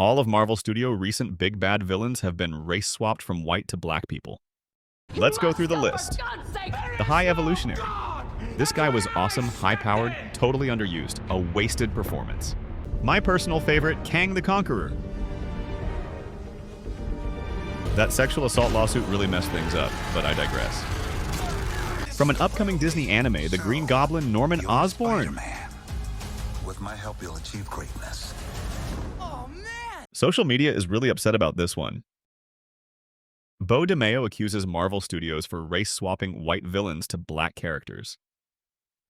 All of Marvel Studios' recent big bad villains have been race-swapped from white to black people. Let's go through the list. The High Evolutionary. This guy was awesome, high-powered, totally underused, a wasted performance. My personal favorite, Kang the Conqueror. That sexual assault lawsuit really messed things up, but I digress. From an upcoming Disney anime, the Green Goblin, Norman Osborn. With my help, you'll achieve greatness. Social media is really upset about this one. Bo DeMeo accuses Marvel Studios for race-swapping white villains to black characters.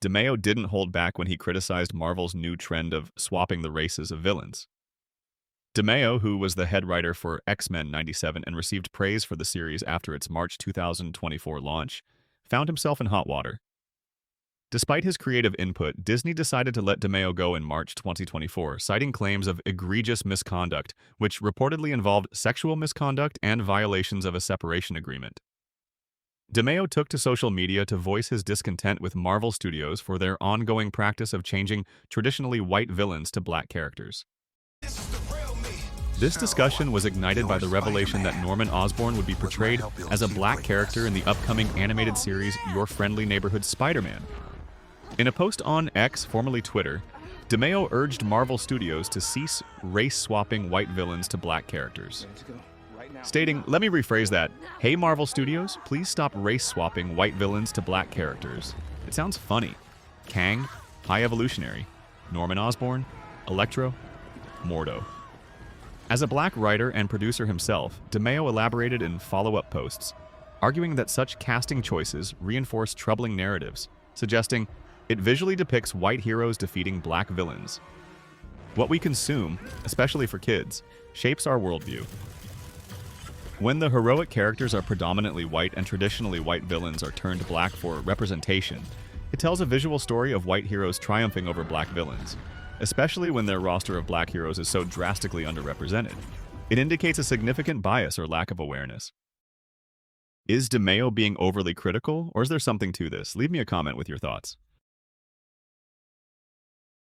DeMeo didn't hold back when he criticized Marvel's new trend of swapping the races of villains. DeMeo, who was the head writer for X-Men '97 and received praise for the series after its March 2024 launch, found himself in hot water. Despite his creative input, Disney decided to let DeMeo go in March 2024, citing claims of egregious misconduct, which reportedly involved sexual misconduct and violations of a separation agreement. DeMeo took to social media to voice his discontent with Marvel Studios for their ongoing practice of changing traditionally white villains to black characters. This discussion was ignited by the revelation that Norman Osborn would be portrayed as a black character in the upcoming animated series Your Friendly Neighborhood Spider-Man. In a post on X, formerly Twitter, DeMeo urged Marvel Studios to cease race-swapping white villains to black characters, stating, "Let me rephrase that. Hey Marvel Studios, please stop race-swapping white villains to black characters. It sounds funny. Kang, High Evolutionary, Norman Osborn, Electro, Mordo." As a black writer and producer himself, DeMeo elaborated in follow-up posts, arguing that such casting choices reinforce troubling narratives, suggesting it visually depicts white heroes defeating black villains. What we consume, especially for kids, shapes our worldview. When the heroic characters are predominantly white and traditionally white villains are turned black for representation, it tells a visual story of white heroes triumphing over black villains, especially when their roster of black heroes is so drastically underrepresented. It indicates a significant bias or lack of awareness. Is DeMeo being overly critical, or is there something to this? Leave me a comment with your thoughts.